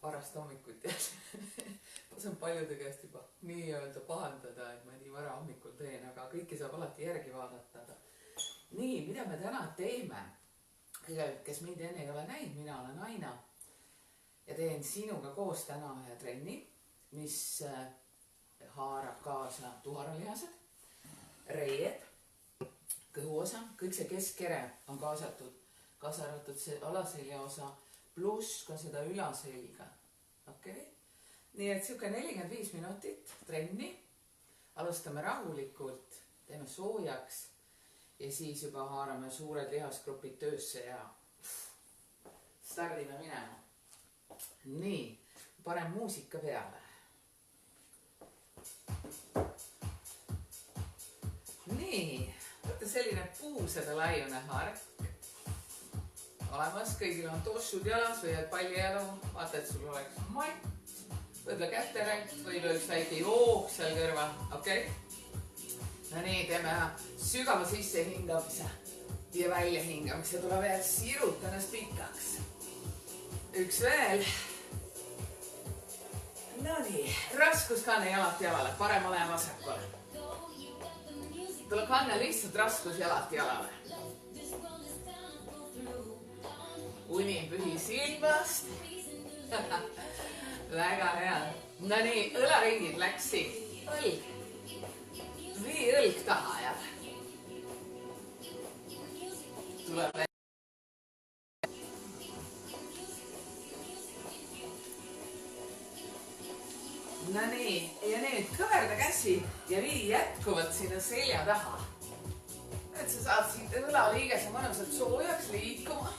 varast hommikut jälle. Ma saan paljude käest juba nii-öelda pahandada, et ma nii vara hommikul teen, aga kõike saab alati järgi vaadata. Nii, mida me täna teeme? Kõigepealt, kes mind enne ei ole näinud, mina olen Aina ja teen sinuga koos täna ühe trenni, mis haarab kaasa tuharalihased, reied, kõhuosa, kõik see keskkere on kaasatud, kaasa arvatud see alaselja osa, pluss ka seda ülaselga. Okay? Nii et siuke 45 minutit trenni. Alustame rahulikult, teeme soojaks ja siis juba haarame suured lihasgrupid töösse ja stardime minema. Nii, panen muusika peale. Nii, võtta selline puusade laiune hark. Olemas, kõigil on tossud jalas või pallijalu, vaata, et sul oleks matt, võtla käteränk või üks väike jook seal kõrval, okei? No nii, teeme sügava sisse hingamise ja välja hingamise, tuleb veel siruta ennast pikaks. Üks veel. No nii, raskus kanne jalalt jalale, paremale ja vasakule. Tuleb kanne lihtsalt raskus jalalt jalale. Unin pühi silmast. Väga hea. No nii, õlaringid läksid. Õlg. Vii õlg taha ja. Tuleb veel. No nii, ja nüüd kõverda käsi ja vii jätkuvalt sinna selja taha. Et sa saad siit õlaliigese mõnusalt soojaks liikuma.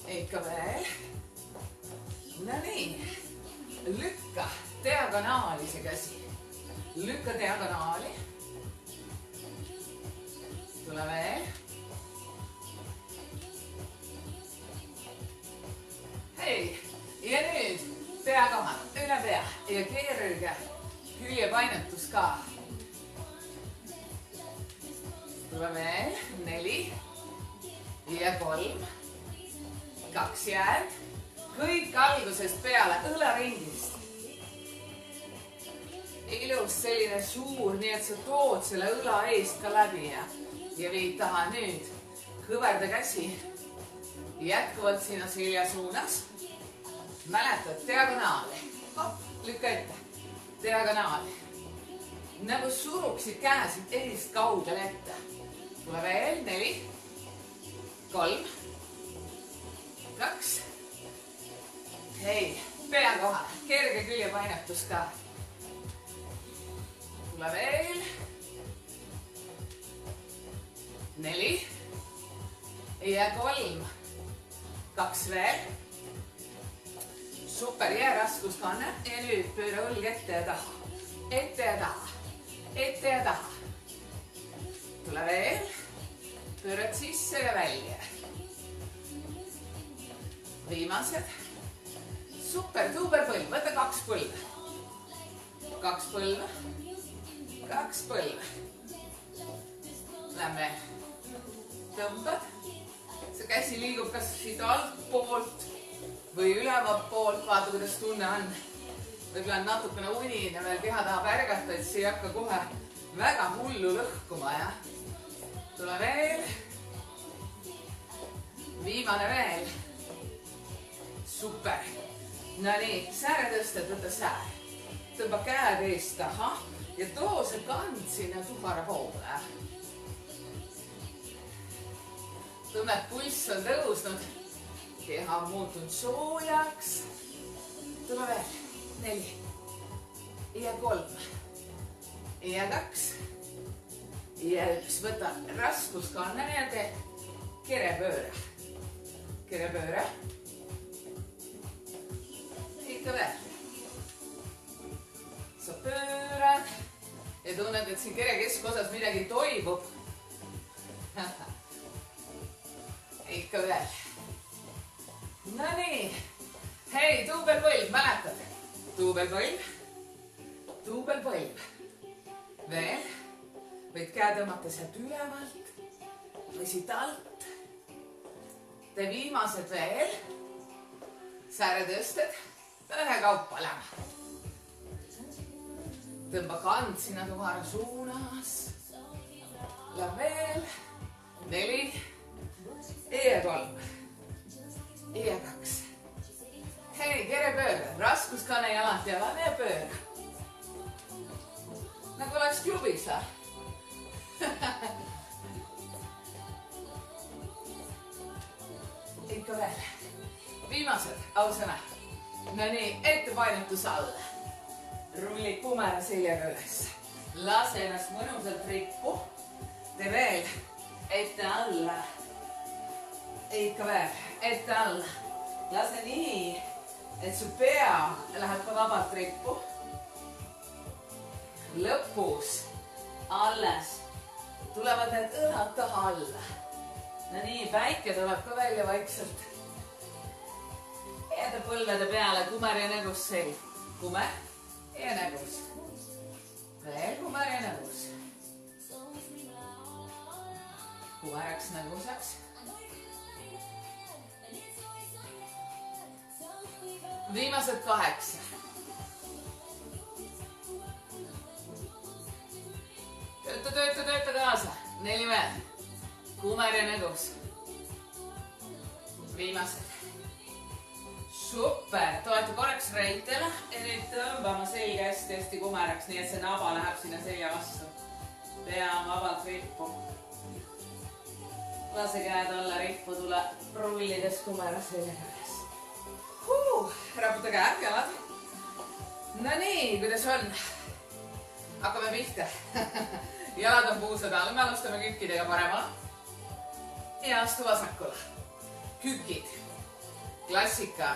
Ikka veel. No nii, lükka diagonaali see käsi. Lükka diagonaali. Tule veel. Hei, ja nüüd pea kohal, üle pea ja kerge küljepainetus ka. Tule veel, 4 ja 3. 2 jääd, kõik algusest peale õlaringist. Ilus selline suur, nii et sa tood selle õla eest ka läbi ja viid taha nüüd. Kõverda käsi jätkuvalt sinna selja suunas. Mäletad diagonaali. Hopp, lükka ette. Diagonaali. Nagu suruksid käesid erist kaugele ette. Tule veel, 4, 3, 2. Hei, pea kohal, kerge küljepainetus ka. Tule veel. 4 ja 3. 2 veel. Super, jää raskuskanne ja nüüd pööra õlg ette ja taha. Ette ja taha. Ette ja taha. Tule veel. Pöörad sisse ja välja. Viimased. Super, duubelpõlv, võta 2 põlve. 2 põlve. 2 põlve. Lähme. Tõmbad. See käsi liigub kas siit alt poolt või ülevalt poolt, vaata kuidas tunne on. Võib-olla natukene unine veel keha tahab ärgata, et see ei hakka kohe väga hullu lõhkuma, ja? Tule veel. Viimane veel. Super. No nii, sääre tõstad, võta säär. Tõmba käed eest taha ja too see kand sinna tuhara poole. Tunned, pulss on tõusnud. Keha on muutunud soojaks. Tule veel. 4 ja 3 ja 2 ja 1. Võta raskuskanne ja tee kerepööre. Kerepööre. Ikka veel. Sa pöörad ja tunned, et siin kere keskosas midagi toibub. Ikka veel. No nii. Hei, duubelpõlv, mäletad? Duubelpõlv. Duubelpõlv. Veel. Võid käe tõmmata sealt ülevalt või siit alt. tee viimased veel. Sääretõsted, ühekaupa lähme. Tõmba kand sinna tuhara suunas. Lähme veel. 4 ja 3 ja 2. Hei, kere pööra. Raskuskane jalad jalale ja pööra. Nagu oleks klubis, Ikka veel. Viimased, ausõna. No nii, ettepainutus alla. Rulli kumera seljaga üles. Lase ennast mõnusalt rippu. Tee veel. Ette alla. Ikka veel. Ette alla. Lase nii, et su pea läheb ka vabalt rippu. Lõpus alles tulevad need õlad taha alla. No nii, päike tuleb ka välja vaikselt. Jääda põlvede peale, kumer ja nägus selg. Kumer ja nägus. Veel kumer ja nägus. Kumeraks nägusaks. Viimased 8. Tööta kaasa. 4 veel. Kumer ja nägus. Viimased. Super. Toetu korraks reitele ja nüüd tõmbama selge hästi kumeraks, nii et see naba läheb sinna selja vastu. Pea vabalt rippu. Lase käed alla rippu, tule rullides kumera seljaga üles. Raputa käed, jalad. No nii, kuidas on? Hakkame pihta. Jalad on puusad all, me alustame kükkidega paremale. Ja astu vasakule. Kükid. Klassika.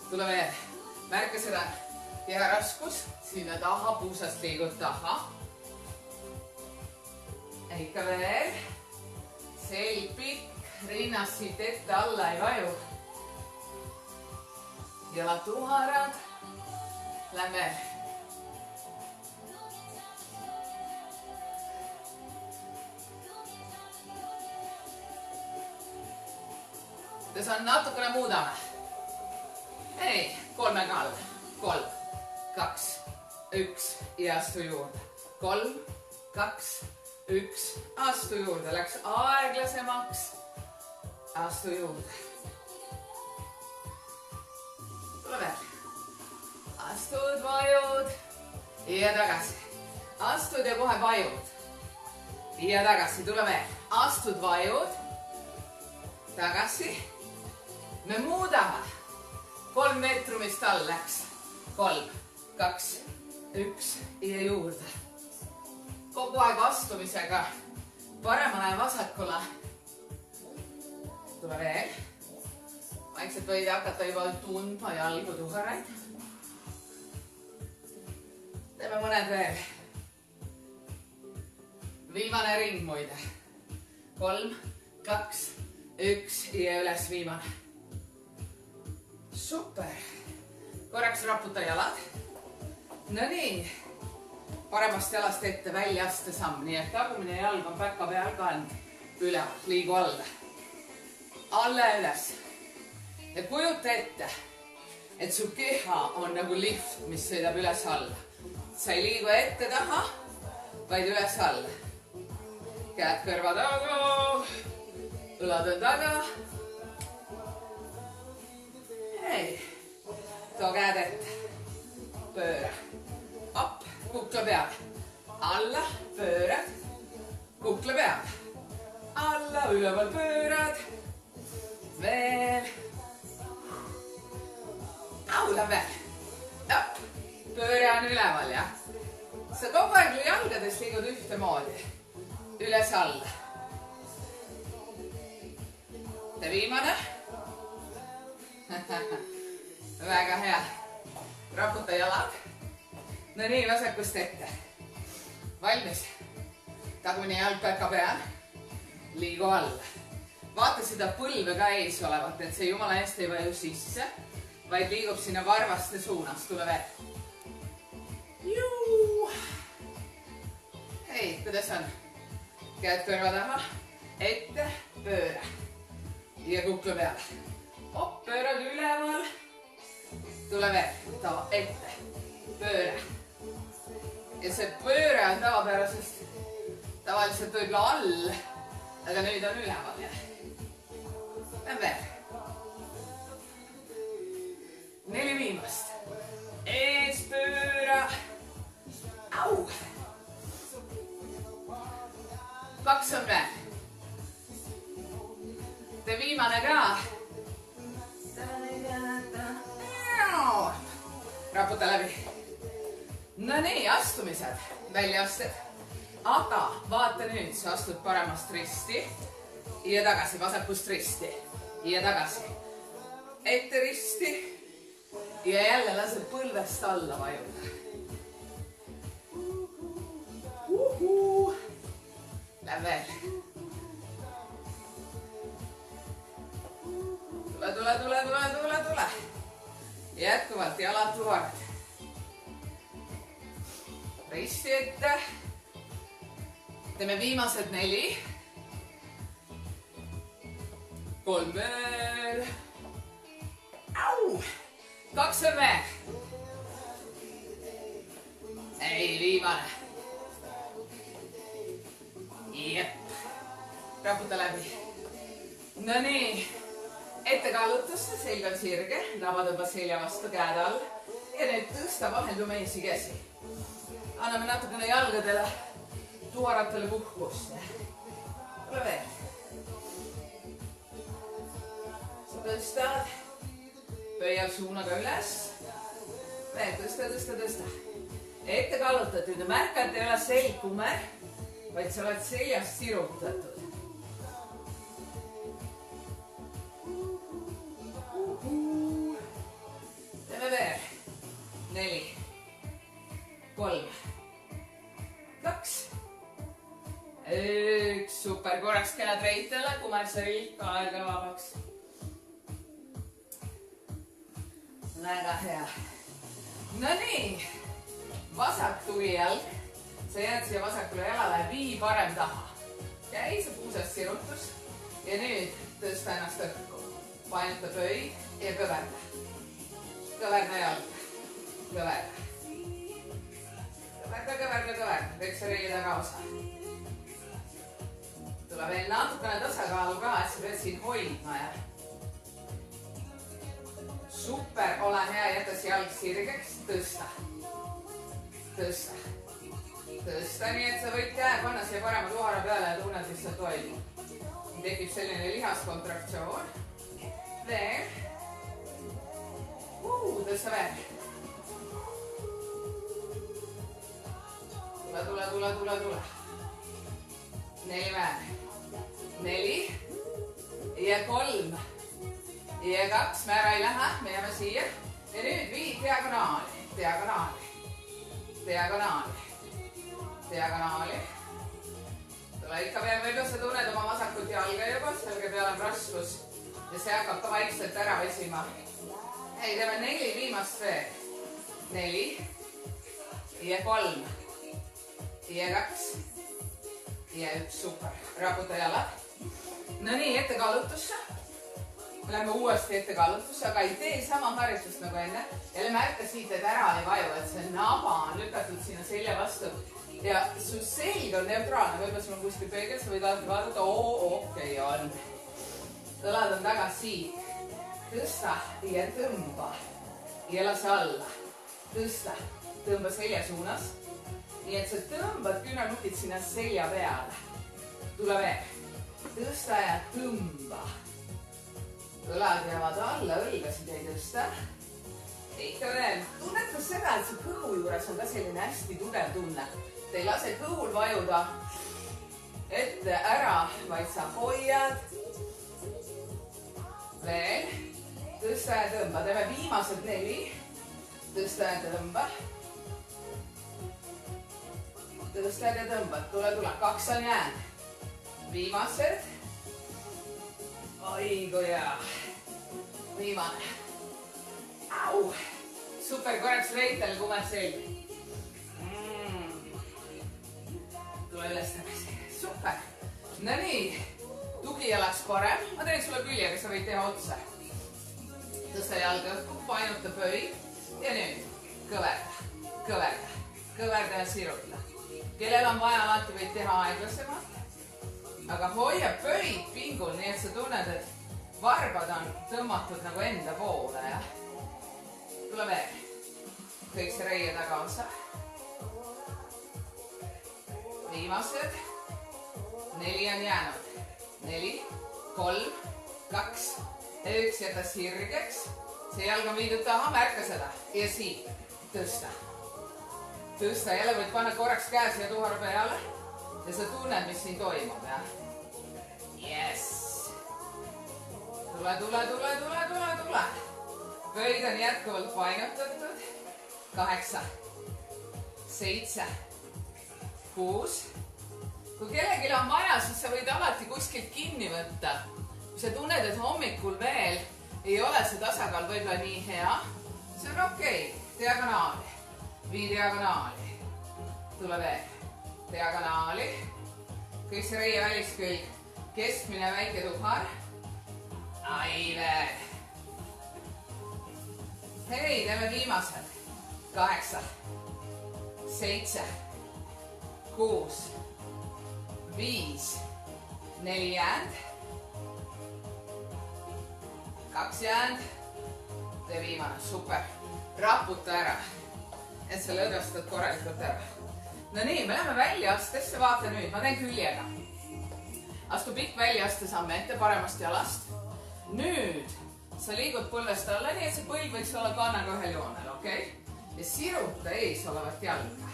Tule veel. Märka seda keha raskus. Sinna taha, puusast liigud taha. Ikka veel. Selg pikk. Rinnast siit ette alla ei vaju. Jalad tuharad. Lähme veel. Tässä on natukene muutama. Hei, 3 alla. 3, 2, 1 ja astu juurde. 3, 2, 1, astu juurde. Läks aeglasemaks. Astu juurde. Tule veel. Astud, vajud ja tagasi. Astud ja kohe vajud. Ja tagasi, tule veel. Astud, vajud. Tagasi. Me muudame. 3 meetrumist all läks. 3, 2, 1 ja juurde. Kogu aeg astumisega paremale ja vasakule. Tule veel. Vaikselt võid hakata juba tundma jalgu tuharaid. Teeme mõned veel. Viimane ring muide. 3, 2, 1 ja üles viimane. Super. Korraks raputa jalad. No nii. Paremast jalast ette välja aste samm. Nii et tagumine jalg on päka peal kand. Üle, liigu alla. Alla ja üles. Ja kujuta ette, et su keha on nagu lift, mis sõidab üles alla. Sa ei liigu ette taha, vaid üles alla. Käed kõrva taga. Õlad on taga. Hei. Too käed ette. Pööra. Up, kukla peale. Alla, pöörad. Kukla peale. Alla, üleval pöörad. Veel. Aula veel. Up. Pööre on üleval, jah. Sa kogu aeg jalgades liigud ühtemoodi. Üles alla. Ja viimane. Väga hea. Raputa jalad. No nii, vasakust ette. Valmis. Tagumine jalg päka peal. Liigu alla. Vaata seda põlve ka ees olevat, et see jumala eest ei vaju sisse, vaid liigub sinna varvaste suunas. Tule veel. Juu. Hei, kuidas on? Käed kõrva taha. Ette, pööre. ja kukla peale. Hopp, pöörad üleval. Tule veel, tava ette, pööre. Ja see pööre on tavapärasest, tavaliselt võib-olla all, aga nüüd on üleval ja. Lähen veel. 4 viimast. Ees pööra. Au. 2 on veel. Tee viimane ka. Raputa läbi. No nii, astumised, väljaasted. Aga vaata nüüd, sa astud paremast risti ja tagasi, vasakust risti ja tagasi. Ette risti ja jälle lased põlvest alla vajuda. Lähen veel. Tule. Jätkuvalt jalad luured. Risti ette. Teeme viimased 4. 3 veel. Au! 2 on veel. Ei, viimane. Jep. Raputa läbi. No nii. Ettekaalutusse, selg on sirge, naba tõmba selja vastu, käed all. Ja nüüd tõsta vaheldumisi käsi. Anname natukene jalgadele, tuaratele puhkust. Ole veel. Sa tõstad. Pöiab suunaga üles. Veel tõsta. Ettekaalutatud ja märka, et ei ole selg kumer, vaid sa oled seljast sirutatud. Teeme veel. 4, 3, 2, 1. Super, korraks käed reitele, kumersarilk, aega vabaks. Väga hea. No nii, vasak tulijalg. Sa jääd siia vasakule jalale, vii parem taha. Käi, sa puusast sirutus. Ja nüüd tõsta ennast õhku. Painuta pöid ja kõverda. Kõverda jalga. Kõverda. Kõik see reili taga osa. Tule veel natukene tasakaalu ka, et sa pead siin hoidma ja. Super, ole hea, jäta see jalg sirgeks, tõsta, nii et sa võid käe panna siia parema tuhara peale ja tunned, mis seal toimub. Tekib selline lihaskontraktsioon. Veel. Tõsta veel. Tule. 4 veel. 4 ja 3. Ja 2, me ära ei lähe, me jääme siia. Ja nüüd viid diagonaali. Tule ikka veel, võib-olla sa tunned oma vasakut jalga juba, selge peal on raskus. Ja see hakkab ka vaikselt ära vesima. Ei, teeme 4 viimast veel. 4 ja 3 ja 2 ja 1, super. Raputa jalad. No nii, ettekaalutusse. Me läheme uuesti ettekaalutusse, aga ei tee sama harjutust nagu enne. Jälle märka siit, et ära ei vaju, et see naba on lükatud sinna selja vastu. Ja su selg on neutraalne, võib-olla sul on kuskil peegel, sa võid alati vaadata, okei on. Õlad on taga siit. Tõsta ja tõmba. Ja lase alla. Tõsta, tõmba selja suunas. Nii et sa tõmbad küünarnukid sinna selja peale. Tule veel. Tõsta ja tõmba. Õlad jäävad alla, õlgasid ei tõsta. Ikka veel. Tunneta seda, et see kõhu juures on ka selline hästi tugev tunne. Te ei lase kõhul vajuda ette ära, vaid sa hoiad. Veel. Tõsta ja tõmba. Teeme viimased 4. Tõsta ja tõmba. Tõsta ja tõmba. Tule. 2 on jäänud. Viimased. Oi kui hea. Viimane. Au. Super, korraks reitel kumer selg. Tule üles tagasi. Super. No nii. tugijalaks parem. Ma teen sulle küljega, sa võid teha otse. Tõsta jalga õhku, painuta pöid. Ja nüüd kõverda, kõverda, kõverda ja siruta. Kellel on vaja, alati võid teha aeglasemalt. Aga hoia pöid pingul, nii et sa tunned, et varbad on tõmmatud nagu enda poole. Tule veel. Kõik see reie tagaosa. Viimased. 4 on jäänud. 4, 3, 2, 1. Jäta sirgeks. See jalg on viidud taha, märka seda. Ja siit. Tõsta. Tõsta. Jälle võid panna korraks käe siia tuhara peale. Ja sa tunned, mis siin toimub. Yes. Tule, tule, tule, tule, tule, tule. Pöid on jätkuvalt painutatud. 8, 7, 6. Kui kellelgi on vaja, siis sa võid alati kuskilt kinni võtta. Kui sa tunned, et hommikul veel ei ole see tasakaal võib-olla nii hea, see on okei. Diagonaali. Vii diagonaali. Tule veel. Diagonaali. Kõik see reie väliskülg. Keskmine väike tuhar. Ai veel. Hei, teeme viimased. 8, 7, 6, 5, 4 jäänd. 2 jäänd. Tee viimane, super. Raputa ära, et sa lõdvestad korralikult ära. No nii, me läheme väljaastesse, vaata nüüd, ma teen küljega. Astu pikk väljaaste samme ette paremast jalast. Nüüd sa liigud põlvest alla, nii et see põlv võiks olla kannaga ühel joonel, okei? Ja siruta ees olevat jalga.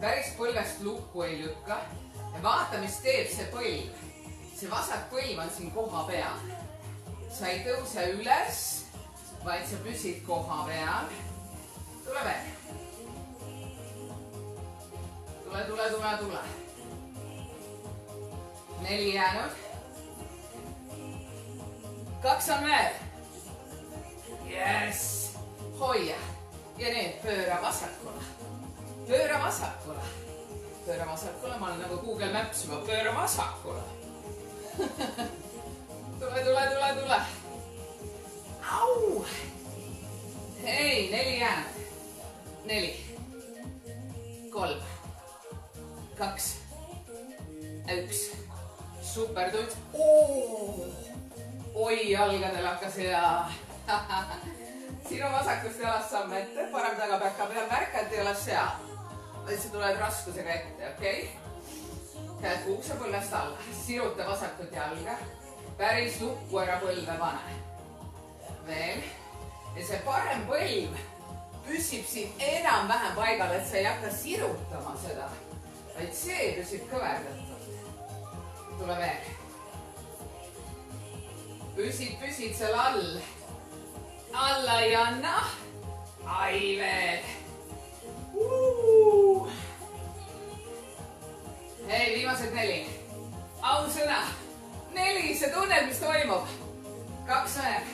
Päris põlvest lukku ei lükka. Ja vaata, mis teeb see põlv. See vasak põlv on siin koha peal. Sa ei tõuse üles, vaid sa püsid koha peal. Tule veel. Tule, tule, tule, tule. 4 jäänud. 2 on veel. Yes. Hoia. Ja nüüd pööra vasakule. Pööra vasakule. Pööra vasakule. Ma olen nagu Google Maps juba. Pööra vasakule. Tule, tule, tule, tule. Au. Hei, 4 jäänud. 4, 3, 2, 1. Super tuts. Oi, jalgadel hakkas hea. Sinu vasakust jalast samme ette, parem tagapäka peal, märka, et ei ole seal. Vaid sa tuled raskusega ette, okei? Käed kuukse põlvest alla, siruta vasakut jalga. Päris lukku ära põlve pane. Veel. Ja see parem põlv püsib siin enam-vähem paigal, et sa ei hakka sirutama seda, vaid see püsib kõverdatud. Tule veel. Püsid seal all. Alla ei anna. Ai veel. Hei, viimased 4. Ausõna. 4, sa tunned, mis toimub. 2 veel.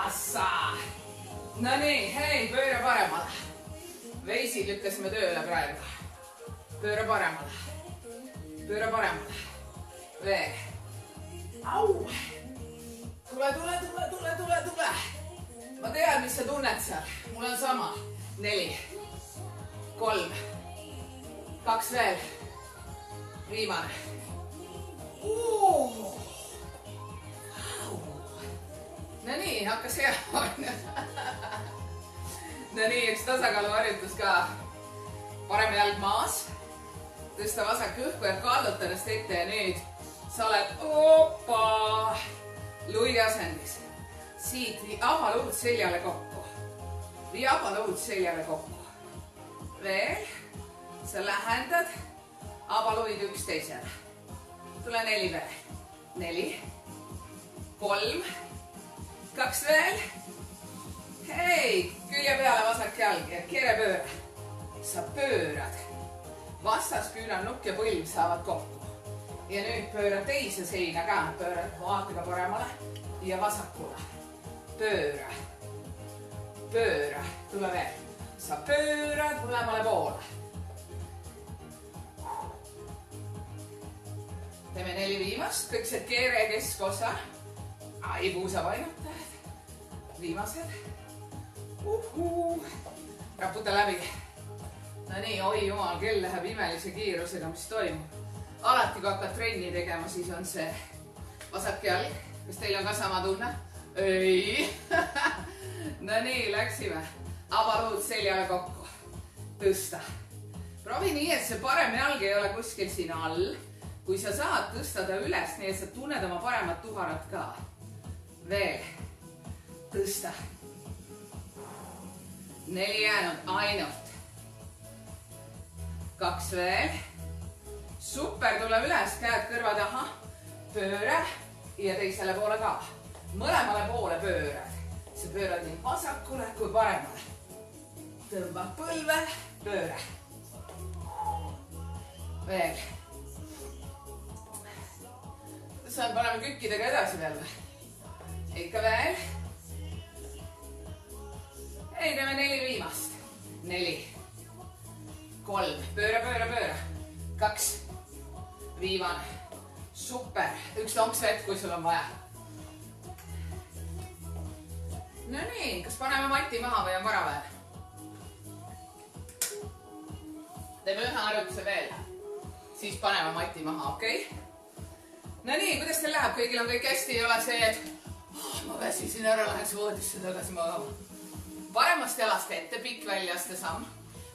Assa. No nii, hei, pööra paremale. Veisid lükkasime tööle praegu. Pööra paremale. Pööra paremale. Veel. Au. Tule, tule, tule, tule, tule, tule. Ma tean, mis sa tunned seal. Mul on sama. 4, 3, 2 veel. Viimane. No nii, hakkas hea. No nii, üks tasakaaluharjutus ka. Parem jalg maas. Tõsta vasak õhku ja kalluta ennast ette ja nüüd sa oled luigi asendis. Siit vii avaluud seljale kokku. Vii avaluud seljale kokku. Veel. Sa lähendad avaluid üksteisele. Tule 4 veel. 4, 3, 2 veel. Hei, külje peale vasak jalg ja kere pööra. Sa pöörad. Vastasküünarnukk ja põlv saavad kokku. Ja nüüd pööra teise seina ka. Pöörad vaatega paremale ja vasakule. Pööra. Pööra. Tule veel. Sa pöörad mõlemale poole. teeme 4 viimast, kõik see keere keskosa. Ai, puusapainutajad. Viimased. Raputa läbi. No nii, oi jumal, kell läheb imelise kiirusega, mis toimub. Alati, kui hakkad trenni tegema, siis on see vasak jalg. Kas teil on ka sama tunne? Ei. No nii, läksime. Avaluud seljale kokku. Tõsta. Proovi nii, et see parem jalg ei ole kuskil siin all. Kui sa saad tõsta ta üles, nii et sa tunned oma paremat tuharat ka. Veel. Tõsta. 4 jäänud ainult. 2 veel. Super, tule üles, käed kõrva taha. Pööre ja teisele poole ka. Mõlemale poole pöörad. Sa pöörad nii vasakule kui paremale. Tõmba põlve, pööre. Veel. Saan paneme kükkidega edasi veel või? Ikka veel. Ei, teeme 4 viimast. 4. 3. Pööre, pööre, pööre. 2. Viimane. Super. 1 lonks vett, kui sul on vaja. No nii, kas paneme mati maha või on vara veel? Teeme 1 harjutuse veel. Siis paneme mati maha, okei? No nii, kuidas teil läheb? Kõigil on kõik hästi, ei ole see, et ma väsisin ära, läheks voodisse tagasi magama. Paremast jalast ette, pikk väljaste samm.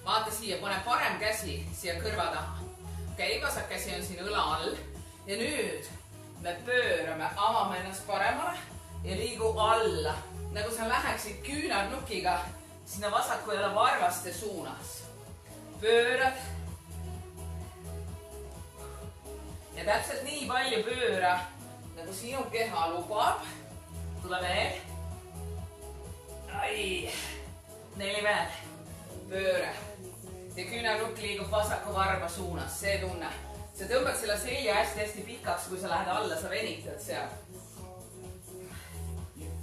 Vaata siia, pane parem käsi siia kõrva taha. Okei, vasak käsi on siin õla all. Ja nüüd me pöörame, avame ennast paremale ja liigu alla. Nagu sa läheksid küünarnukiga sinna vasaku jala varvaste suunas. Pöörad. Ja täpselt nii palju pööra, nagu sinu keha lubab. Tule veel. Ai. 4 veel. Pööre. Ja küünarnukk liigub vasaku varba suunas. See tunne. Sa tõmbad selle selja hästi-hästi pikaks, kui sa lähed alla, sa venitad seal.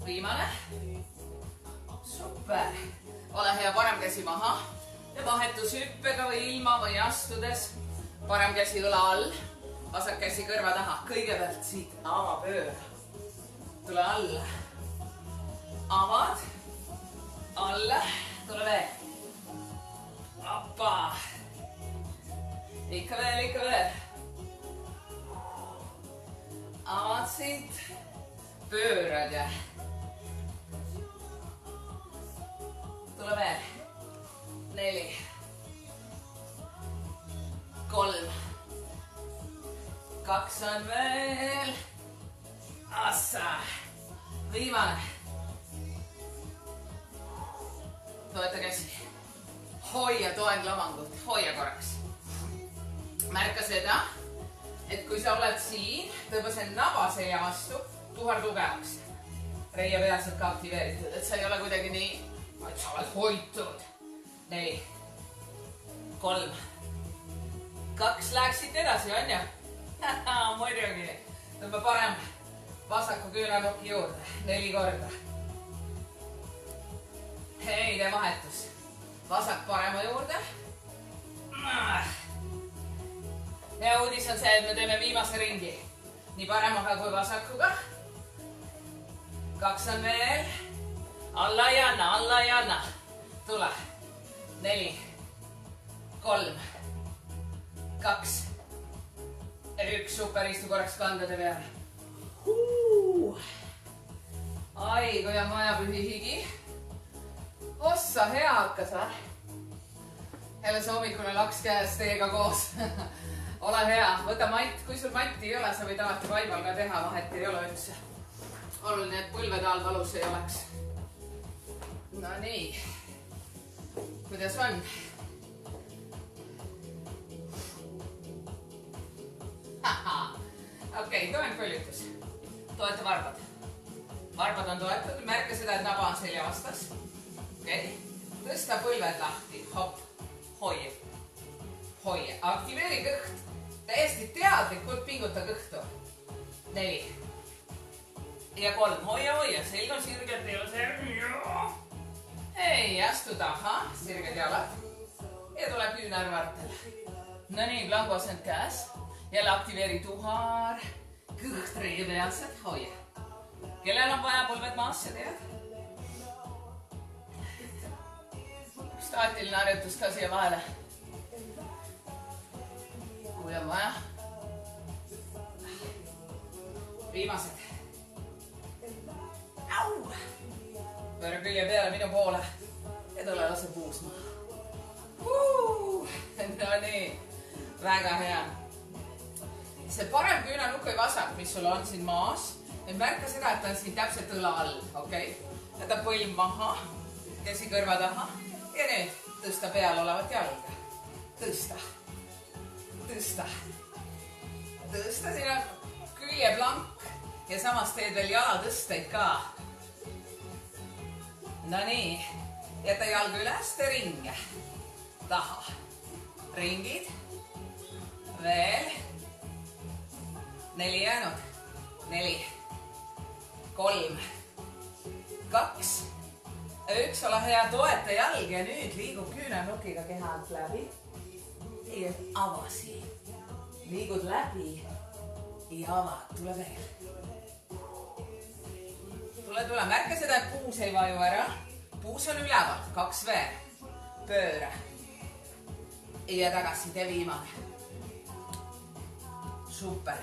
Viimane. Super. Ole hea, parem käsi maha. Ja vahetus hüppega või ilma või astudes. Parem käsi õla all. Vasak käsi kõrva taha. Kõigepealt siit ava pööra. Tule alla. Avad. Alla. Tule veel. Appa. Ikka veel, ikka veel. Avad siit. Pöörad ja. Tule veel. 4. 3. 2 on veel. Assa. Viimane. Toeta käsi. Hoia toenglamangut. Hoia korraks. Märka seda, et kui sa oled siin, tõmba see naba selja vastu, tuhar tugevaks. Reie peaselt ka aktiveeritud, et sa ei ole kuidagi nii, et sa oled hoitud. 4. 3. 2 läheksid edasi, on ju? Muidugi. Tõmba parem vasaku küünarnuki juurde. 4 korda. Hei, tee vahetus. Vasak parema juurde. Ja uudis on see, et me teeme viimase ringi. Nii paremaga kui vasakuga. 2 on veel. Alla ei anna, alla ei anna. Tule. 4. 3. 2. 1. Super, istu korraks kandade peale. Ai, kui on vaja pühi higi. Ossa, hea hakkas, jälle see hommikune laks käes teiega koos. Ole hea, võta matt, kui sul matti ei ole, sa võid alati vaibal ka teha, vahet ei ole üldse. Oluline, et põlvede all valus ei oleks. No nii. Kuidas on? Okei, toengpöllitus. Toeta varbad. Varbad on toetatud, märka seda, et naba on selja vastas. Okei, tõsta põlved lahti, hopp, hoia. Hoia, aktiveeri kõht. Täiesti teadlikult pinguta kõhtu. 4. Ja 3, hoia, selg on sirgelt ja selg. Hei, astu taha, sirged jalad. Ja tule küünarvartel. No nii, plangosend käes. jälle aktiveeri tuhar, kõht reepealsed, hoia. Kellel on vaja põlved maasse, tead? Staatiline harjutus ka siia vahele. Kui on vaja. Viimased. Au! Pööra külje peale minu poole ja tule lase puus maha. No nii, väga hea. See parem küünanukk või vasak, mis sul on siin maas, nüüd märka seda, et ta on siin täpselt õla all, okei? Jäta põlv maha, käsi kõrva taha ja nüüd tõsta peal olevat jalga. Tõsta, tõsta, tõsta, siin on küljeplank ja samas teed veel jalatõsteid ka. No nii, jäta jalga üles, tee ringe, taha, ringid, veel, 4 jäänud, 4, 3, 2, 1, ole hea, toeta jalg ja nüüd liigub küünanukiga keha alt läbi ja ava siin, liigud läbi ja ava, tule veel. Tule, märka seda, et puus ei vaju ära, puus on üleval, 2 veel, pööra ja tagasi, tee viimane. Super.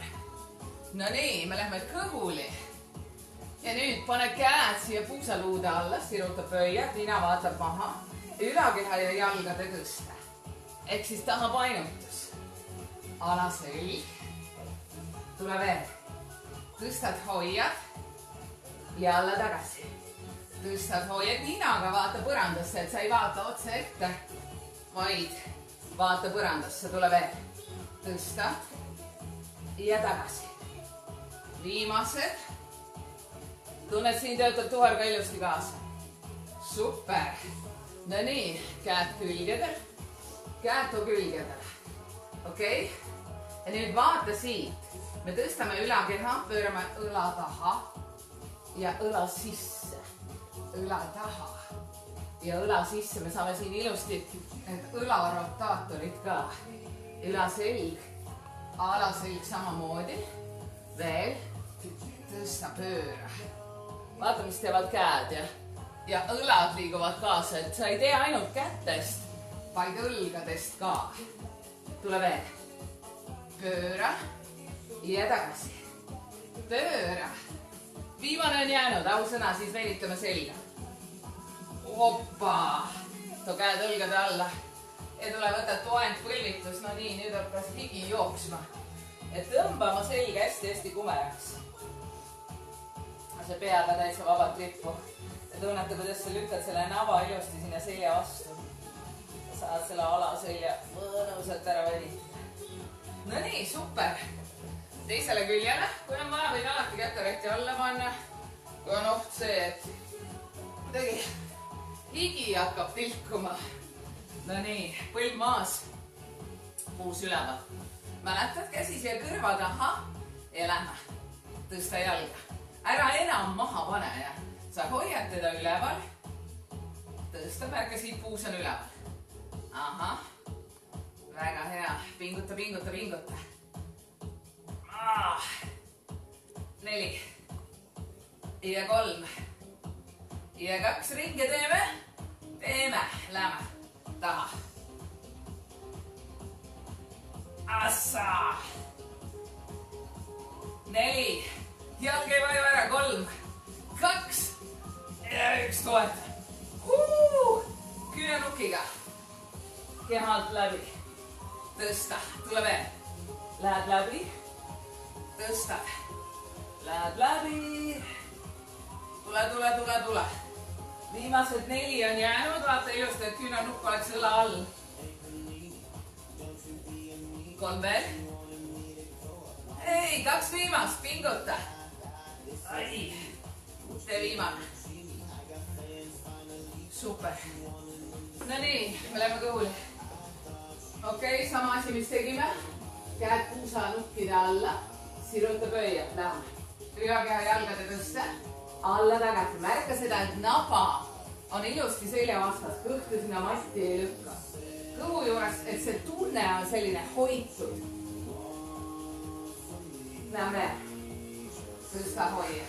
No nii, me lähme kõhuli. Ja nüüd pane käed siia puusaluude alla, siruta pöiad, nina vaatab maha, ülakeha ja jalgade tõsta. Ehk siis taha painutus. Alaselg. Tule veel. Tõstad, hoiad. Ja alla tagasi. Tõstad, hoiad ninaga, vaata põrandasse, et sa ei vaata otse ette, vaid vaata põrandasse, tule veel. Tõstad ja tagasi. Viimased. Tunned, siin töötab tuhar ka ilusti kaasa. Super. No nii, käed külgedel. Käed too külgedel. Okei? Ja nüüd vaata siit. Me tõstame ülakeha, pöörame õla taha ja õla sisse. Õla taha ja õla sisse. Me saame siin ilusti need õlarotaatorid ka. Ülaselg, alaselg samamoodi. Veel. Tõsta, pööra. Vaata, mis teevad käed ja õlad liiguvad kaasa, et sa ei tee ainult kätest, vaid õlgadest ka. Tule veel. Pööra ja tagasi. Pööra. Viimane on jäänud, ausõna, siis venitame selga. Hoppa. Too käed õlgade alla. Ja tule võta toent põlvitus, no nii, nüüd hakkas higi jooksma. Et tõmbama selga hästi kumeraks. See peaga täitsa vabalt rippu. Ja tunnete, kuidas sa lükkad selle nava ilusti sinna selja vastu. Saad selle alaselja mõnusalt ära venitada. No nii, super. Teisele küljele, kui on vaja, võin alati käterätti alla panna. Kui on oht see, et midagi higi hakkab tilkuma. No nii, põlv maas, puus üleval. Mäletad käsi siia kõrva taha ja lähme. Tõsta jalga. Ära enam maha pane ja sa hoiad teda üleval. Tõsta, märka siit puus on üleval. Ahah, väga hea. Pinguta, pinguta, pinguta. 4 ja 3 ja 2 ringe teeme. Lähme taha. Assa. 4. Jalg ei vaju ära, 3, 2 ja 1 toeta. Küünanukiga. Keha alt läbi. Tõsta, tule veel. Lähed läbi. Tõstad. Lähed läbi. Tule. Viimased 4 on jäänud. Vaata ilusti, et küünanukk oleks õla all. 3 veel. Ei, 2 viimast, pinguta. Ai, tee viimane. Super. No nii, me läheme kõhuli. Okei, sama asi, mis tegime. Käed puusanukkide alla. Siruta pöiad, lähme. Ülakeha jalgade tõsta. Alla tagasi. Märka seda, et naba on ilusti selja vastas. Kõhtu sinna matti ei lükka. Kõhu juures, et see tunne on selline hoitud. Lähme. Tõsta, hoia.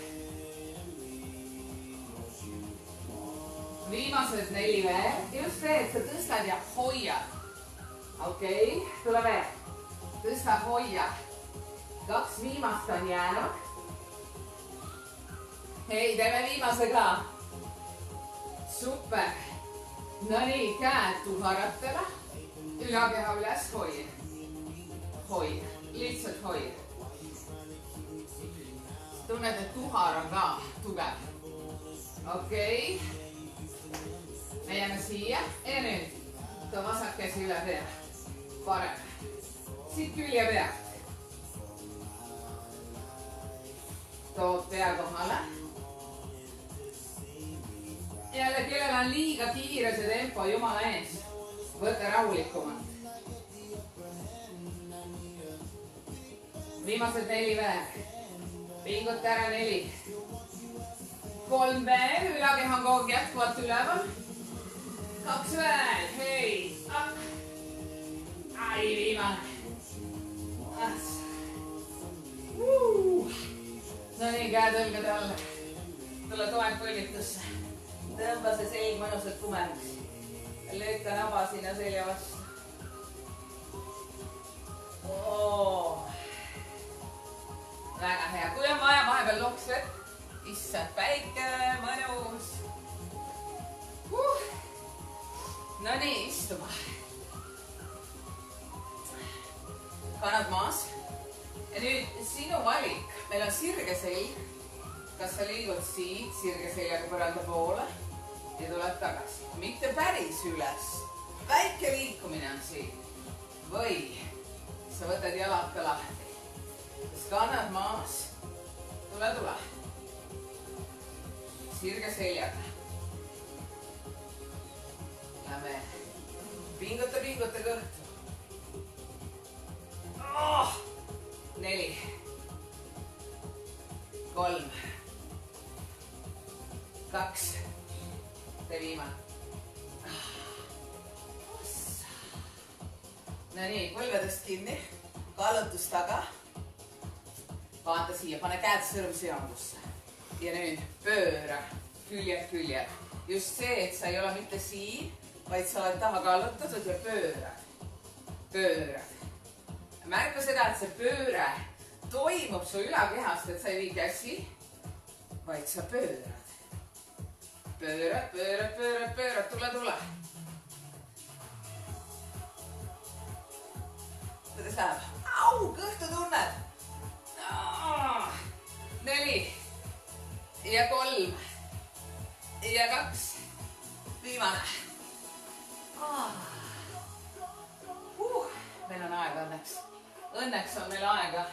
Viimased 4 veel. Just see, et sa tõstad ja hoiad. Okei, tule veel. Tõsta, hoia. 2 viimast on jäänud. Hei, teeme viimase ka. Super. No nii, käed tuharatele. Ülakeha üles, hoia. Hoia. Lihtsalt hoia. Tunned, et tuhar on ka tugev. Okei. Me jääme siia. Ja nüüd. Too vasak käsi üle pea. Parem. Siit külje pealt. Tood pea kohale. Jälle, kellel on liiga kiire see tempo, jumala ees. Võta rahulikumalt. Viimased 4 veel. Pinguta ära 4. 3 veel. Ülakeha on kogu jätkuvalt üleval. 2 veel. Hei. Ai, viimane. No nii, käed õlgade alla. Tule toeg põlvitusse. Tõmba see selg mõnusalt tumedaks. Lööka naba sinna selja vastu. Väga hea. Kui on vaja vahepeal loks vett, issand, päike, mõnus. No nii, istuma. Kannad maas. Ja nüüd sinu valik. Meil on sirge selg. Kas sa liigud siit sirge seljaga põranda poole ja tuled tagasi. Mitte päris üles. Väike liikumine on siin. Või sa võtad jalad ka lahti. Kas kannad maas? Tule. Sirge seljaga. Lähme. Pinguta kõhtu. 4. 3. 2. Tee viimane. No nii, põlvedest kinni. Kallutus taga. Vaata siia, pane käed sõrmseadusse. Ja nüüd pööra. Küljed. Just see, et sa ei ole mitte siin, vaid sa oled taha kallutatud ja pöörad. Märka seda, et see pööre toimub su ülakehast, et sa ei vii käsi, vaid sa pöörad. Pöörad, tule. Kuidas läheb? Au, kõhtu tunned. 4 ja 3 ja 2. Viimane. Meil on aega õnneks. Õnneks on meil aega.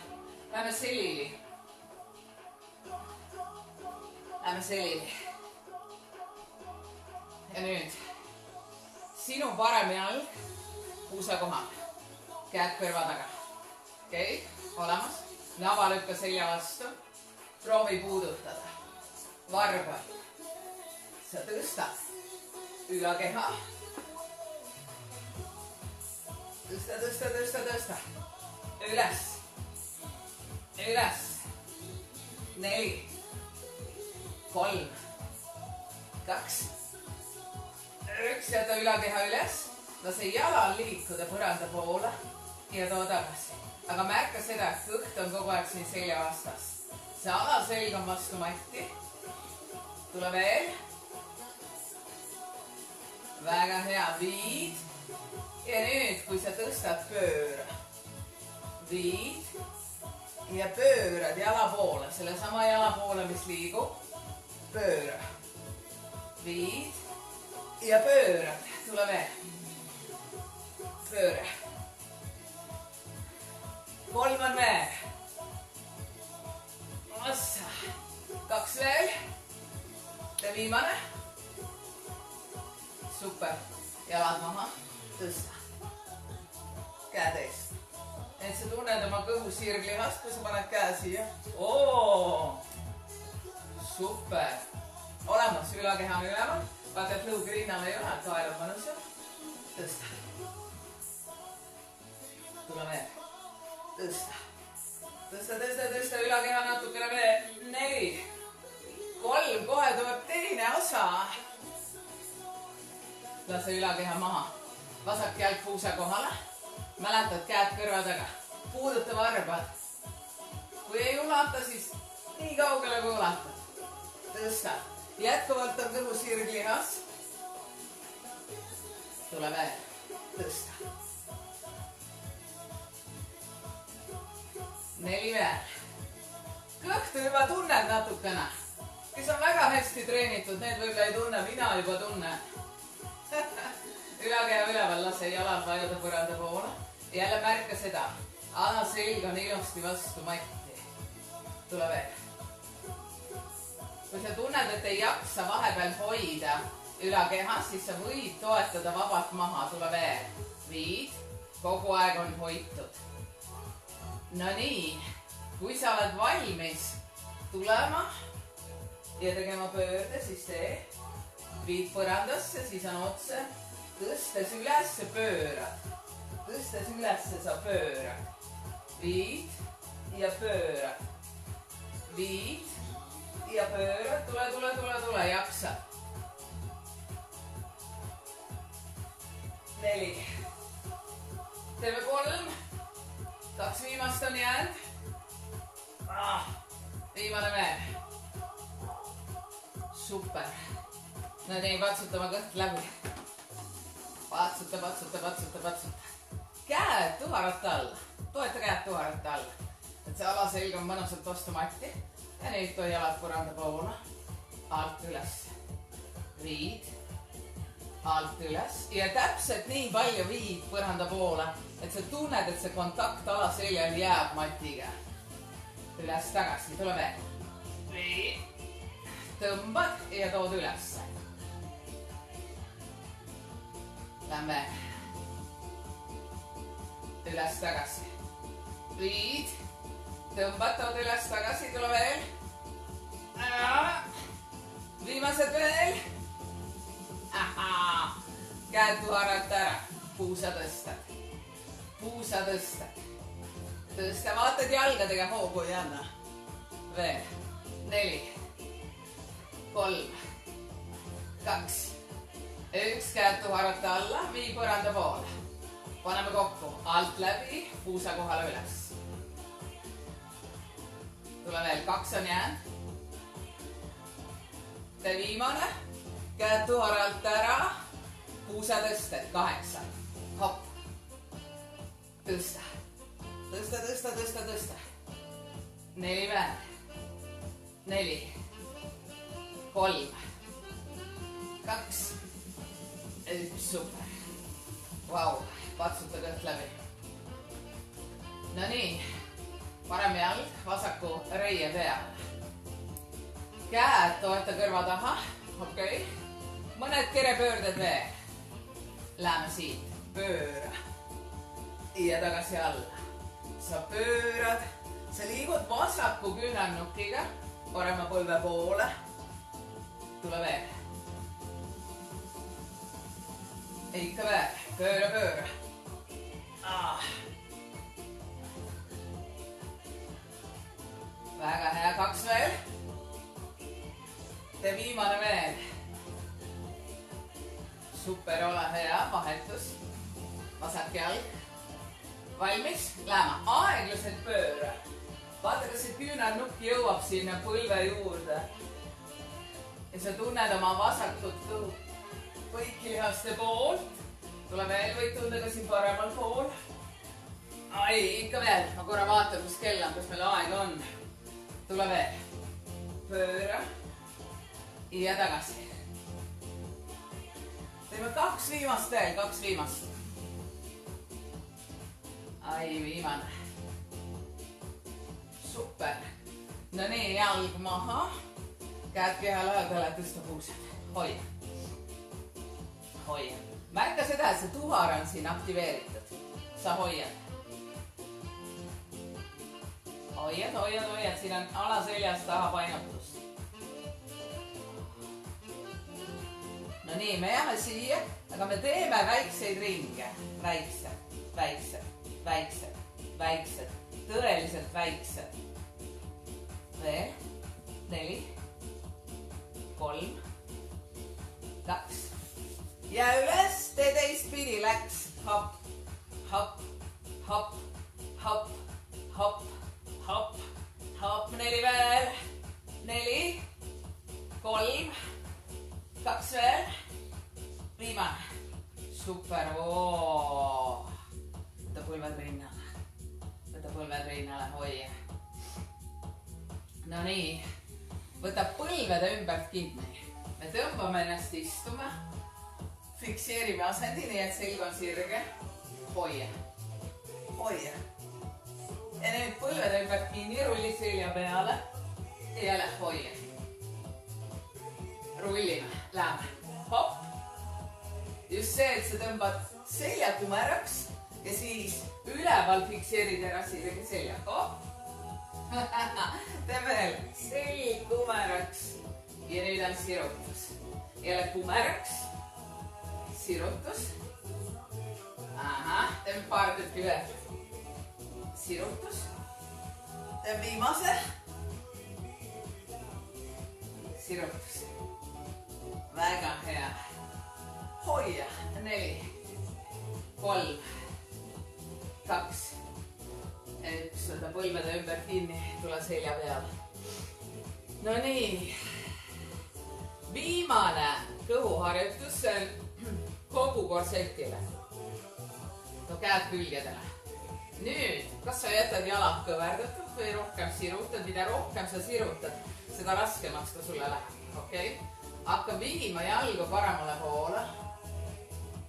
Lähme selili. Ja nüüd sinu parem jalg puusa kohal. Käed kõrva taga. Okei, olemas. Naba lükka selja vastu. Proovi puudutada. Varbaid. Sa tõstad. Ülakeha. Tõsta. Üles. 4. 3. 2. 1. Jäta ülakeha üles. Lase jalal liikuda põranda poole ja too tagasi. Aga märka seda, et kõht on kogu aeg siin selja vastas. See alaselg on vastu matti. Tule veel. Väga hea. Viid. Ja nüüd, kui sa tõstad, pööra. Viid. Ja pöörad jala poole. Selle sama jala poole, mis liigub. Pööra. Viid. Ja pöörad. Tule veel. Pööra. 3 on veel. 2 veel. Ja viimane. Super. Jalad maha. Tõsta. Käed ees. Et sa tunned oma kõhu sirglihast, kui sa paned käe siia. Super. Olemas. Ülakeha on üleval. Vaata, et lõugi rinnal ei ole. Kael on mõnus. Tõsta. Tule veel. Tõsta. tõsta ülakeha natukene veel. 4, 3, kohe tuleb teine osa. Lase ülakeha maha. Vasak jalg puusa kohale. Mäletad käed kõrva taga. Puuduta varbad. Kui ei ulata, siis nii kaugele kui ulatad. Tõsta. Jätkuvalt on kõhu sirglihas. Tule veel. Tõsta. 4 veel. Kõhtu juba tunned natukene. Kes on väga hästi treenitud, need võib-olla ei tunne, mina juba tunnen. Ülakeha üleval, lase jalad vajuda põranda poole. Jälle märka seda. Anna selg on ilusti vastu matti. Tule veel. Kui sa tunned, et ei jaksa vahepeal hoida ülakehas, siis sa võid toetada vabalt maha. Tule veel. Viid. Kogu aeg on hoitud. No nii. Kui sa oled valmis tulema ja tegema pöörde, siis tee. Viid põrandasse, siis on otse. Tõstes üles, pöörad. Tõstes üles, sa pöörad. Viid ja pöörad. Viid ja pöörad. Tule, jaksa. 4. Teeme 3. 2 viimast on jäänud. Viimane veel. Super. No nii, patsutama kõht läbi. Patsuta. Käed tuharata alla. Toeta käed tuharata alla. Et see alaselg on mõnusalt vastu matti. Ja nüüd toi jalad põranda poole. Alt üles. Viid. Alt üles. Ja täpselt nii palju viid põranda poole, et sa tunned, et see kontakt alaseljal jääb matiga. Üles tagasi. Tule veel. Viid. Tõmbad ja tood üles. Lähme. Üles tagasi. Viid. Tõmbad, tood üles tagasi. Tule veel. Viimased veel. Käed tuharata ära. Puusa tõstad. Tõsta, vaatad jalgadega hoogu ei anna. Veel. 4, 3, 2, 1. Käed tuharata alla, vii põranda poole. Paneme kokku. Alt läbi, puusa kohale üles. Tule veel. 2 on jäänud. Tee viimane. Käed tuharalt ära. Puusa tõsted. 8. Hopp. Tõsta. 4 veel. 4, 3, 2, 1. Super. Vau. Patsuta kõht läbi. No nii. Parem jalg vasaku reie peale. Käed toeta kõrva taha. Okei. Mõned kerepöörded veel. Läheme siit. Pööra. Ja tagasi alla. Sa pöörad. Sa liigud vasaku küünarnukiga parema põlve poole. Tule veel. Ikka veel. Pööra. Väga hea. 2 veel. Tee viimane veel. Super, ole hea. Vahetus. Vasak jalg. Valmis? Läheme. Aeglaselt pööra. Vaata, kas see küünarnukk jõuab sinna põlve juurde. Ja sa tunned oma vasakut kõhu põiklihaste poolt. Tule veel, võid tunda ka siin paremal pool. Ai, ikka veel. Ma korra vaatan, kus kell on, kas meil aega on. Tule veel. Pööra. Ja tagasi. Teeme 2 viimast veel, 2 viimast. Ai, viimane. Super. No nii, jalg maha. Käed keha lähedale, tõsta puusad. Hoia. Märka seda, et see tuhar on siin aktiveeritud. Sa hoiad. Siin on alaseljas taha painutust. No nii, me jääme siia, aga me teeme väikseid ringe. Väiksed. tõeliselt väiksed. Veel 4, 3, 2 ja üles, tee teistpidi, läks hopp, hopp, hopp, hopp, hopp, hopp, hopp, 4 veel, 4, 3, 2 veel, viimane, super, võta põlved rinnale, hoia. No nii, võta põlvede ümbert kinni, me tõmbame ennast istuma, fikseerime asendi, nii et selg on sirge, hoia, hoia. Ja nüüd põlvede ümbert kinni, rulli selja peale ja jälle hoia. Rullime, läheme, hopp. Just see, et sa tõmbad selja kumeraks ja siis üleval fikseerid ära sirge selja, hopp. Teeme veel, selg kumeraks ja nüüd on sirutus. Jälle kumeraks, sirutus. Teeme paar tükki veel. Sirutus. Teeme viimase. Sirutus. Väga hea. Hoia, 4, 3, 2, 1, võta põlvede ümber kinni, tule selja peale. No nii, viimane kõhuharjutus, see on kogu korsetile. No käed külgedele. Nüüd, kas sa jätad jalad kõverdatud või rohkem sirutad? Mida rohkem sa sirutad, seda raskemaks ta sulle läheb, okei? Hakka viima jalgu paremale poole.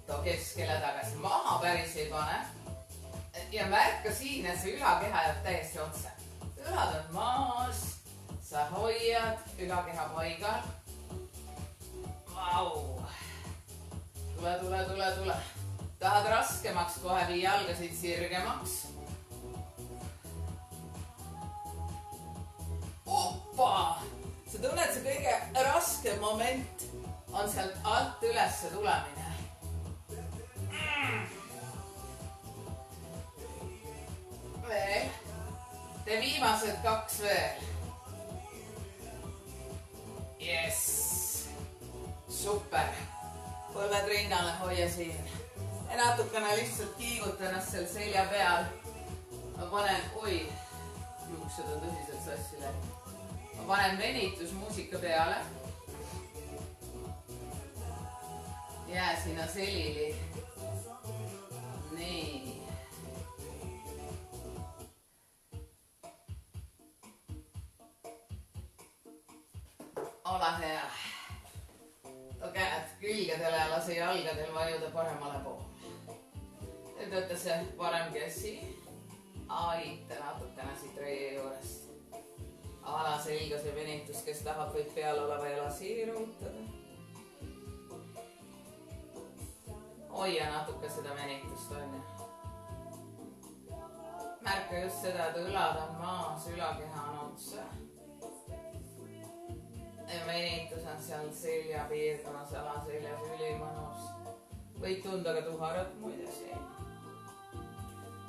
Too keskele tagasi, maha päris ei pane. Ja märka siin, et see ülakeha jääb täiesti otse. Ülad on maas, sa hoiad ülakeha paigal. Vau! Tule. Tahad raskemaks, kohe vii jalgasid sirgemaks. Oppa! Sa tunned, see kõige raskem moment on sealt alt ülesse tulemine. Veel. Tee viimased 2 veel. Yes. Super. Põlved rinnale, hoia siin. Ja natukene lihtsalt kiiguta ennast seal selja peal. Ma panen, juuksed on tõsiselt sassi läinud. Ma panen venitusmuusika peale. Jää sinna selili. Nii. Ole hea. Too käed külgedele ja lase jalgadel vajuda paremale poole. Nüüd võtta see parem käsi. Aita natukene siit reie juurest. Ala selga see venitus, kes tahab, võib peal oleva jala siirutada. Hoia natuke seda venitust, on ju. Märka just seda, et õlad on maas, ülakeha on otsa. Ja venitus on seal selja piirkonnas, alaseljas ülimanus. Võid tunda ka tuharat muide siin.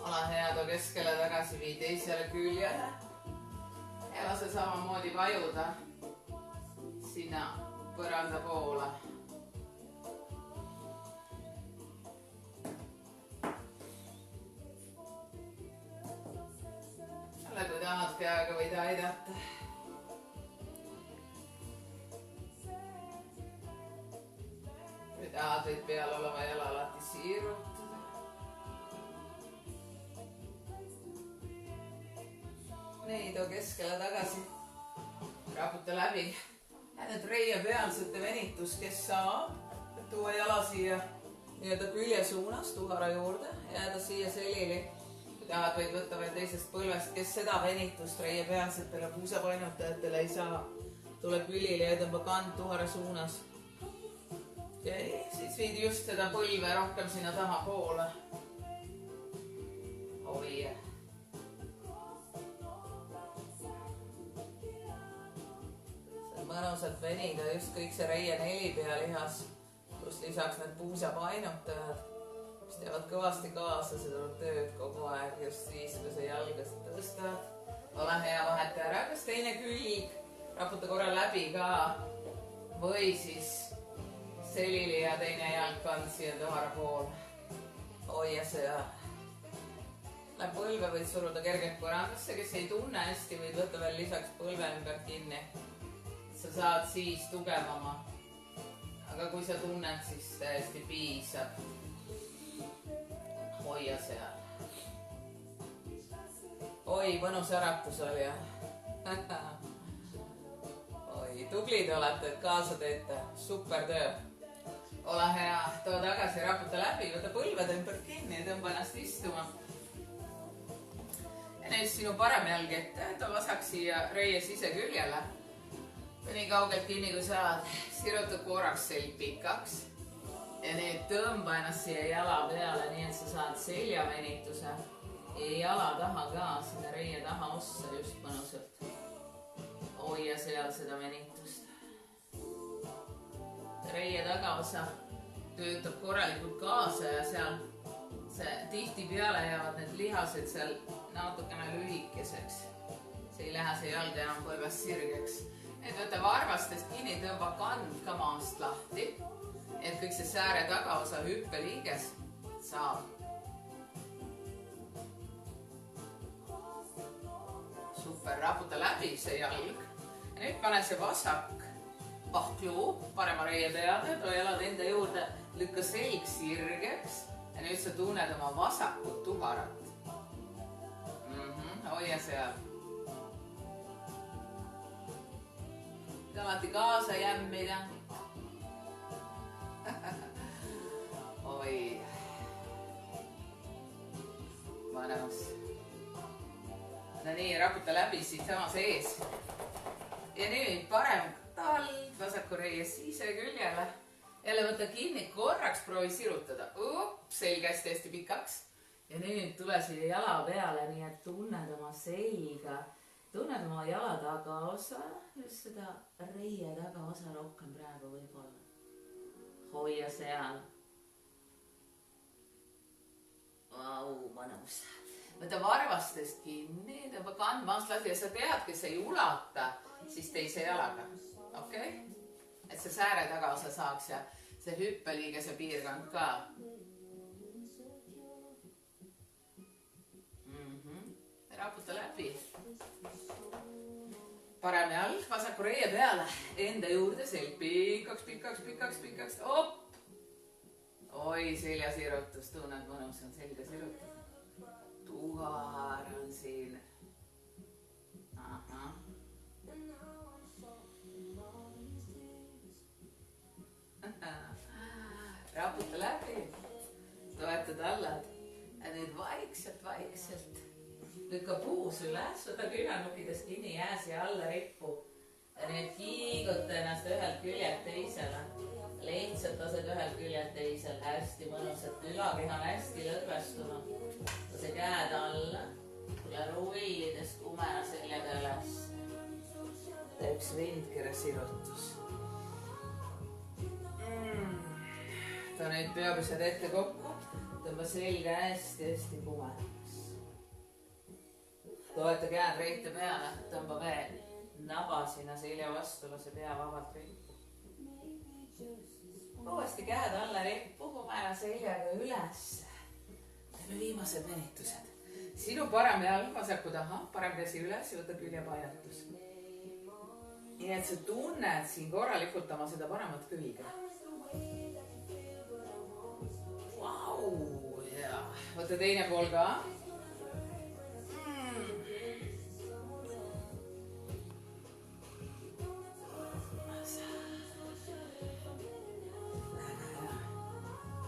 Ole hea, too keskele tagasi, vii teisele küljele. Ja lase samamoodi vajuda sinna põranda poole. Kui tahad peaga võid aidata. Kui tahad võid peal oleva jala alati siirutada. Nii, too keskele tagasi. Raputa läbi. Ja nüüd reie pealsete venitus, kes saab tuua jala siia nii-öelda külje suunas tuhara juurde. Jääda siia selili. Kui tahad, võid võtta veel teisest põlvest, kes seda venitust reie pealsetele puusapainutajatele ei saa. Tule külile ja tõmba kand tuhare suunas. Okei, siis viid just seda põlve rohkem sinna taha poole. Hoia. See on mõnusalt venida just kõik see reie 4 pealihas, pluss lisaks need puusapainutajad, mis teevad saad kõvasti kaasa seda tööd kogu aeg, just siis, kui sa jalgasid tõstad. Ole hea, vaheta ära, kas teine külg, raputa korra läbi ka või siis selili ja teine jalg kand siia tõvara pool. Hoia seda. Läheb põlve, võid suruda kergelt põrandasse, kes ei tunne hästi, võid võtta veel lisaks põlve ümber kinni. Sa saad siis tugevama. Aga kui sa tunned, siis täiesti piisab. Hoia seal. Oi, mõnus äratus oli. Oi, tublid olete, et kaasa teete. Super töö. Ole hea, too tagasi, raputa läbi, võta põlved ümber kinni ja tõmba ennast istuma. Ja nüüd sinu parem jalg ette, too vasak siia reie siseküljele. Nii kaugelt kinni, kui saad. Siruta korraks selg pikaks. Ja nüüd tõmba ennast siia jala peale, nii et sa saad seljavenituse. Ja jala taha ka, sinna reie taha ossa just mõnusalt. Hoia seal seda venitust. Reie tagaosa töötab korralikult kaasa ja seal tihti peale jäävad need lihased seal natukene lühikeseks. See ei lähe see jalg enam põlvest sirgeks. Nüüd võta varvastest kinni, tõmba kand ka maast lahti. Et kõik see sääre tagaosa hüppeliiges saab. Super, raputa läbi see jalg. Ja nüüd pane see vasak pahkluu parema reie peale, too jalad enda juurde, lükka selg sirgeks ja nüüd sa tunned oma vasakut tuharat. Hoia seal. Alati kaasa jämmida. Oi. Mõnus. No nii, raputa läbi siit sama sees. Ja nüüd parem talv, vasaku reie siseküljele. Jälle võta kinni, korraks proovi sirutada. Selg hästi pikaks. Ja nüüd tule siia jala peale, nii et tunned oma selga. Tunned oma jala tagaosa, just seda reie tagaosa rohkem praegu võib-olla. Hoia seal. Vau, mõnus. Võta varvastest kinni, tõmba kand maast lasi ja sa tead, kes ei ulata, siis teise jalaga. Okei? Et see sääre tagaosa saaks ja see hüppeliigese piirkond ka. Raputa läbi. Parem jalg, vasaku reie peale, enda juurde selg pikaks. Op! Oi, seljasirutus, tunned mõnus on selga sirutus. Tuhar on siin. Aha. Raputa läbi. Toetad allad. Ja nüüd vaikselt. Lükka puus üles, võta küünarnukkidest kinni, jää siia alla rippu. Ja nüüd kiiguta ennast ühelt küljelt teisele. Lihtsalt lased ühelt küljelt teisele, hästi mõnusalt. Ülakeha on hästi lõdvestunud. Lase käed alla. Tule rullides kumena seljaga üles. Tee üks rindkere sirutus. Ta nüüd peapised ette kokku. Tõmba selga hästi kumena. Toeta käed reite peale, tõmba veel naba sinna selja vastu, lase pea vabalt rippu. Uuesti käed alla rippu, kumena seljaga üles. Teeme viimased venitused. Sinu parem jalg vasaku taha, parem käsi üles ja võta küljepajatus. Nii et sa tunned siin korralikult oma seda paremat külge. Vau, jaa. Võta teine pool ka.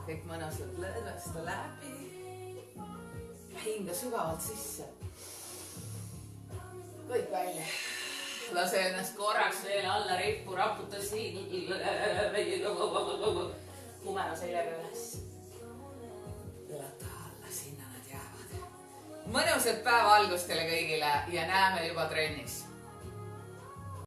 Kõik mõnusalt lõdvesta läbi. Hinga sügavalt sisse. Kõik välja. Lase ennast korraks veel alla rippu, raputa siin. Kumena seljaga üles. Lõta alla, sinna nad jäävad. Mõnusat päeva algust teile kõigile ja näeme juba trennis.